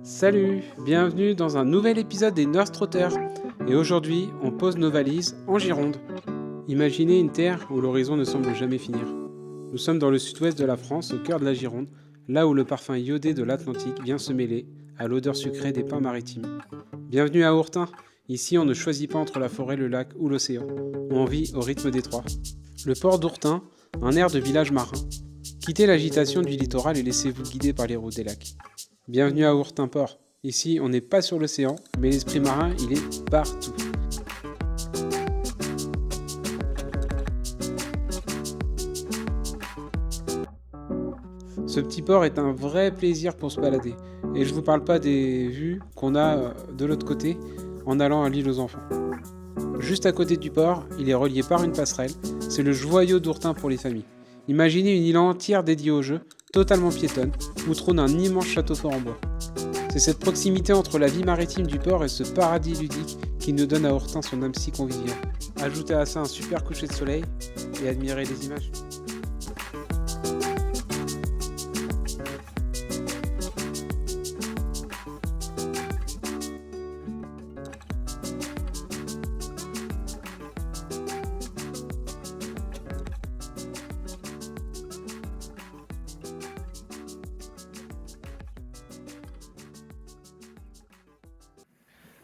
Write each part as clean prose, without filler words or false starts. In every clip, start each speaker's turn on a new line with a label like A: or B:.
A: Salut, bienvenue dans un nouvel épisode des North Trotters. Et aujourd'hui, on pose nos valises en Gironde. Imaginez une terre où l'horizon ne semble jamais finir. Nous sommes dans le sud-ouest de la France, au cœur de la Gironde, là où le parfum iodé de l'Atlantique vient se mêler à l'odeur sucrée des pins maritimes. Bienvenue à Ourtin. Ici, on ne choisit pas entre la forêt, le lac ou l'océan. On vit au rythme des trois. Le port d'Ourtin, un air de village marin. Quittez l'agitation du littoral et laissez-vous guider par les routes des lacs. Bienvenue à Ourtin Port. Ici, on n'est pas sur l'océan, mais l'esprit marin, il est partout. Ce petit port est un vrai plaisir pour se balader. Et je vous parle pas des vues qu'on a de l'autre côté en allant à l'île aux enfants. Juste à côté du port, il est relié par une passerelle. C'est le joyau d'Ourtin pour les familles. Imaginez une île entière dédiée au jeu, totalement piétonne, où trône un immense château fort en bois. C'est cette proximité entre la vie maritime du port et ce paradis ludique qui nous donne à Ourtin son âme si conviviale. Ajoutez à ça un super coucher de soleil et admirez les images.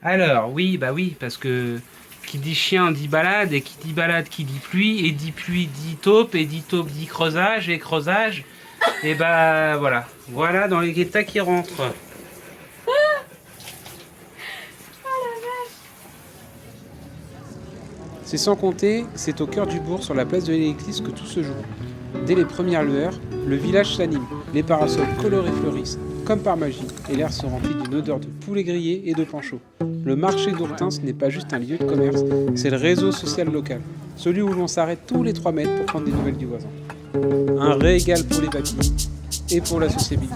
B: Alors, oui, parce que qui dit chien dit balade, et qui dit balade qui dit pluie, et dit pluie dit taupe, et dit taupe dit creusage, et creusage, et voilà. Voilà dans les guettas qui rentrent.
A: C'est sans compter que c'est au cœur du bourg, sur la place de l'église, que tout se joue. Dès les premières lueurs, le village s'anime, les parasols colorés fleurissent, comme par magie, et l'air se remplit d'une odeur de poulet grillé et de pain chaud. Le marché d'Ourtin, ce n'est pas juste un lieu de commerce, c'est le réseau social local, celui où l'on s'arrête tous les 3 mètres pour prendre des nouvelles du voisin. Un régal pour les papilles et pour la sociabilité.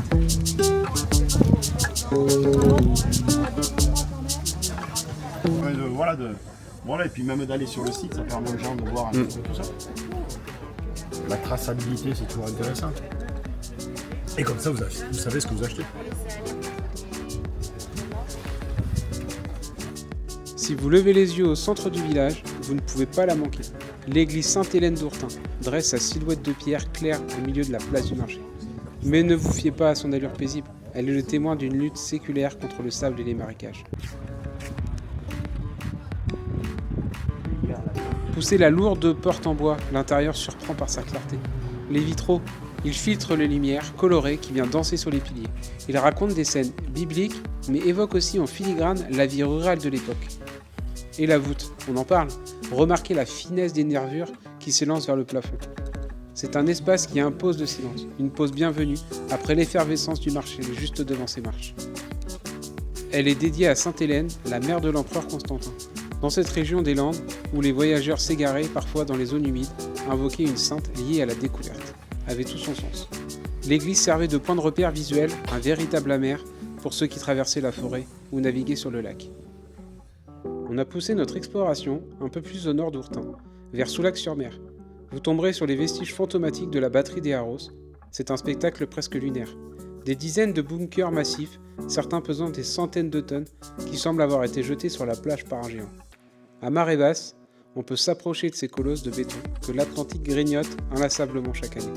C: Voilà, et puis même d'aller sur le site, ça permet aux gens de voir un peu tout ça. La traçabilité, c'est toujours intéressant. Et comme ça, vous savez ce que vous achetez.
A: Si vous levez les yeux au centre du village, vous ne pouvez pas la manquer. L'église Sainte-Hélène d'Ourtin dresse sa silhouette de pierre claire au milieu de la place du marché. Mais ne vous fiez pas à son allure paisible, elle est le témoin d'une lutte séculaire contre le sable et les marécages. Poussez la lourde porte en bois, l'intérieur surprend par sa clarté. Les vitraux, ils filtrent les lumières colorées qui viennent danser sur les piliers. Ils racontent des scènes bibliques, mais évoquent aussi en filigrane la vie rurale de l'époque. Et la voûte, on en parle. Remarquez la finesse des nervures qui s'élancent vers le plafond. C'est un espace qui impose le silence, une pause bienvenue après l'effervescence du marché juste devant ses marches. Elle est dédiée à Sainte-Hélène, la mère de l'empereur Constantin. Dans cette région des Landes, où les voyageurs s'égaraient parfois dans les zones humides, invoquer une sainte liée à la découverte avait tout son sens. L'église servait de point de repère visuel, un véritable amer pour ceux qui traversaient la forêt ou naviguaient sur le lac. On a poussé notre exploration un peu plus au nord d'Ourtin, vers Soulac-sur-Mer. Vous tomberez sur les vestiges fantomatiques de la batterie des Arros. C'est un spectacle presque lunaire. Des dizaines de bunkers massifs, certains pesant des centaines de tonnes, qui semblent avoir été jetés sur la plage par un géant. À marée basse, on peut s'approcher de ces colosses de béton que l'Atlantique grignote inlassablement chaque année.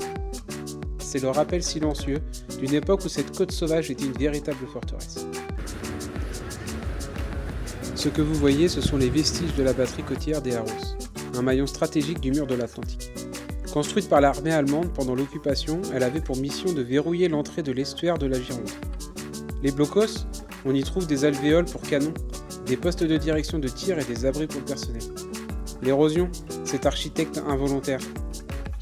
A: C'est le rappel silencieux d'une époque où cette côte sauvage était une véritable forteresse. Ce que vous voyez, ce sont les vestiges de la batterie côtière des Arros, un maillon stratégique du mur de l'Atlantique. Construite par l'armée allemande pendant l'occupation, elle avait pour mission de verrouiller l'entrée de l'estuaire de la Gironde. Les blocos, on y trouve des alvéoles pour canons, des postes de direction de tir et des abris pour le personnel. L'érosion, c'est architecte involontaire.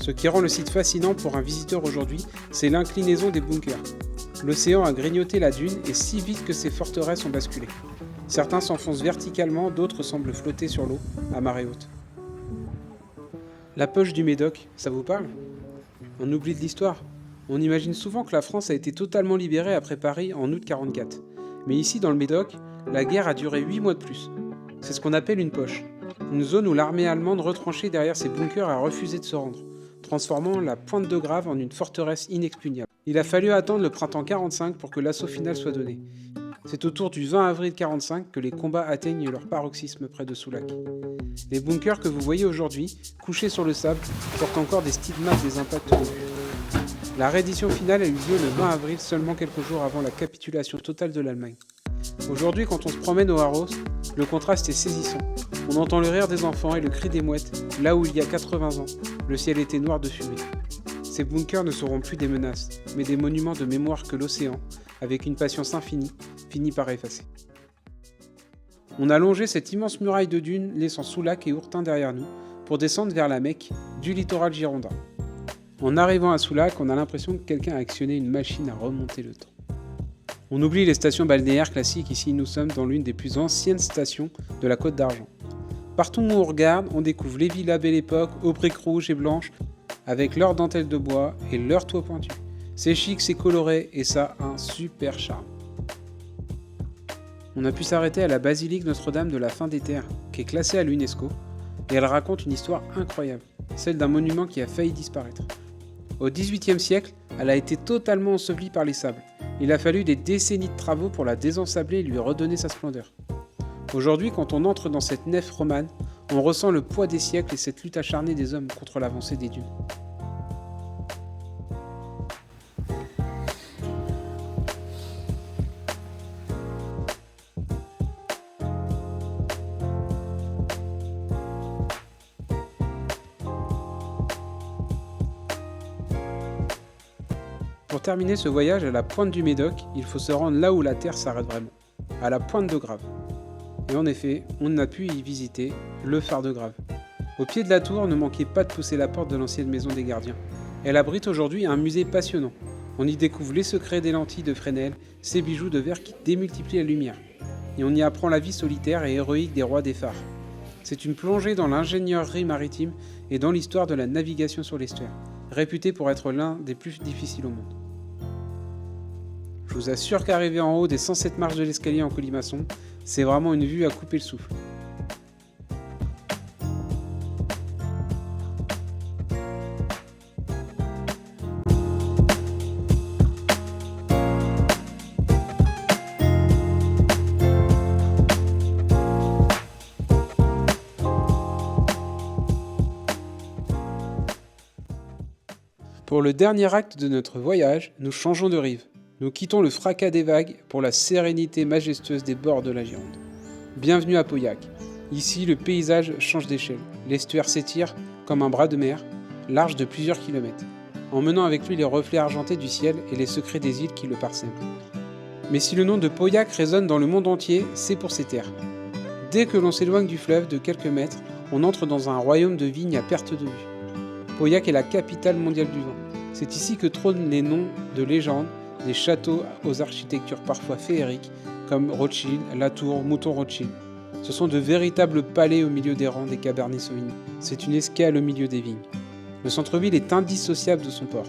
A: Ce qui rend le site fascinant pour un visiteur aujourd'hui, c'est l'inclinaison des bunkers. L'océan a grignoté la dune et si vite que ces forteresses ont basculé. Certains s'enfoncent verticalement, d'autres semblent flotter sur l'eau, à marée haute. La poche du Médoc, ça vous parle ? On oublie de l'histoire. On imagine souvent que la France a été totalement libérée après Paris en août 1944. Mais ici, dans le Médoc, la guerre a duré 8 mois de plus. C'est ce qu'on appelle une poche. Une zone où l'armée allemande retranchée derrière ses bunkers a refusé de se rendre, transformant la pointe de Grave en une forteresse inexpugnable. Il a fallu attendre le printemps 45 pour que l'assaut final soit donné. C'est autour du 20 avril 45 que les combats atteignent leur paroxysme près de Soulac. Les bunkers que vous voyez aujourd'hui, couchés sur le sable, portent encore des stigmates des impacts d'obus. La reddition finale a eu lieu le 20 avril, seulement quelques jours avant la capitulation totale de l'Allemagne. Aujourd'hui, quand on se promène au Haros, le contraste est saisissant. On entend le rire des enfants et le cri des mouettes, là où il y a 80 ans, le ciel était noir de fumée. Ces bunkers ne seront plus des menaces, mais des monuments de mémoire que l'océan, avec une patience infinie, finit par effacer. On a longé cette immense muraille de dunes, laissant Soulac et Ourtin derrière nous, pour descendre vers la Mecque, du littoral girondin. En arrivant à Soulac, on a l'impression que quelqu'un a actionné une machine à remonter le temps. On oublie les stations balnéaires classiques, ici nous sommes dans l'une des plus anciennes stations de la Côte d'Argent. Partout où on regarde, on découvre les villas Belle Époque, aux briques rouges et blanches, avec leurs dentelles de bois et leurs toits pointus. C'est chic, c'est coloré et ça a un super charme. On a pu s'arrêter à la basilique Notre-Dame de la Fin des Terres, qui est classée à l'UNESCO, et elle raconte une histoire incroyable, celle d'un monument qui a failli disparaître. Au XVIIIe siècle, elle a été totalement ensevelie par les sables. Il a fallu des décennies de travaux pour la désensabler et lui redonner sa splendeur. Aujourd'hui, quand on entre dans cette nef romane, on ressent le poids des siècles et cette lutte acharnée des hommes contre l'avancée des dunes. Pour terminer ce voyage à la pointe du Médoc, il faut se rendre là où la terre s'arrête vraiment, à la pointe de Grave. Et en effet, on a pu y visiter le phare de Grave. Au pied de la tour, ne manquez pas de pousser la porte de l'ancienne maison des gardiens. Elle abrite aujourd'hui un musée passionnant. On y découvre les secrets des lentilles de Fresnel, ces bijoux de verre qui démultiplient la lumière. Et on y apprend la vie solitaire et héroïque des rois des phares. C'est une plongée dans l'ingénierie maritime et dans l'histoire de la navigation sur l'estuaire, réputé pour être l'un des plus difficiles au monde. Je vous assure qu'arriver en haut des 107 marches de l'escalier en colimaçon, c'est vraiment une vue à couper le souffle. Pour le dernier acte de notre voyage, nous changeons de rive. Nous quittons le fracas des vagues pour la sérénité majestueuse des bords de la Gironde. Bienvenue à Pauillac. Ici, le paysage change d'échelle. L'estuaire s'étire comme un bras de mer, large de plusieurs kilomètres, emmenant avec lui les reflets argentés du ciel et les secrets des îles qui le parsèment. Mais si le nom de Pauillac résonne dans le monde entier, c'est pour ses terres. Dès que l'on s'éloigne du fleuve de quelques mètres, on entre dans un royaume de vignes à perte de vue. Pauillac est la capitale mondiale du vin. C'est ici que trônent les noms de légendes, des châteaux aux architectures parfois féeriques, comme Rothschild, Latour, Mouton Rothschild. Ce sont de véritables palais au milieu des rangs des Cabernet Sauvignon. C'est une escale au milieu des vignes. Le centre-ville est indissociable de son port.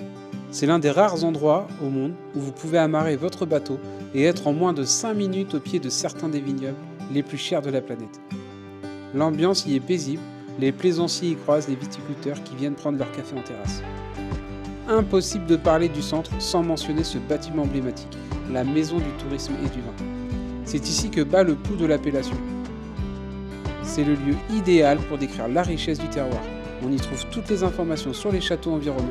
A: C'est l'un des rares endroits au monde où vous pouvez amarrer votre bateau et être en moins de 5 minutes au pied de certains des vignobles les plus chers de la planète. L'ambiance y est paisible, les plaisanciers y croisent les viticulteurs qui viennent prendre leur café en terrasse. Impossible de parler du centre sans mentionner ce bâtiment emblématique, la maison du tourisme et du vin. C'est ici que bat le pouls de l'appellation. C'est le lieu idéal pour décrire la richesse du terroir. On y trouve toutes les informations sur les châteaux environnants,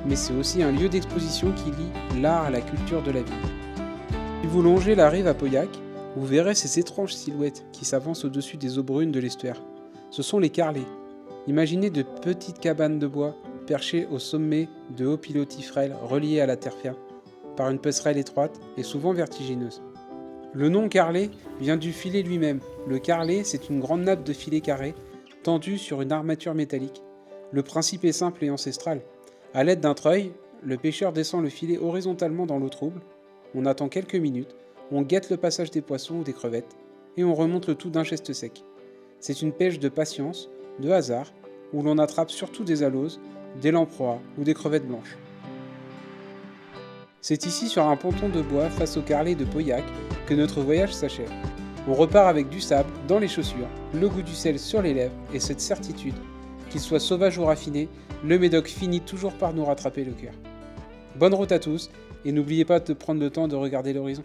A: mais c'est aussi un lieu d'exposition qui lie l'art à la culture de la ville. Si vous longez la rive à Pauillac, vous verrez ces étranges silhouettes qui s'avancent au-dessus des eaux brunes de l'estuaire. Ce sont les carlets. Imaginez de petites cabanes de bois perchées au sommet de hauts pilotis frêles reliés à la terre ferme par une passerelle étroite et souvent vertigineuse. Le nom carlet vient du filet lui-même. Le carlet, c'est une grande nappe de filet carré tendue sur une armature métallique. Le principe est simple et ancestral. À l'aide d'un treuil, le pêcheur descend le filet horizontalement dans l'eau trouble. On attend quelques minutes, on guette le passage des poissons ou des crevettes et on remonte le tout d'un geste sec. C'est une pêche de patience, de hasard, où l'on attrape surtout des aloses, des lamproies ou des crevettes blanches. C'est ici sur un ponton de bois face au carlet de Pauillac que notre voyage s'achève. On repart avec du sable dans les chaussures, le goût du sel sur les lèvres et cette certitude, qu'il soit sauvage ou raffiné, le Médoc finit toujours par nous rattraper le cœur. Bonne route à tous et n'oubliez pas de prendre le temps de regarder l'horizon.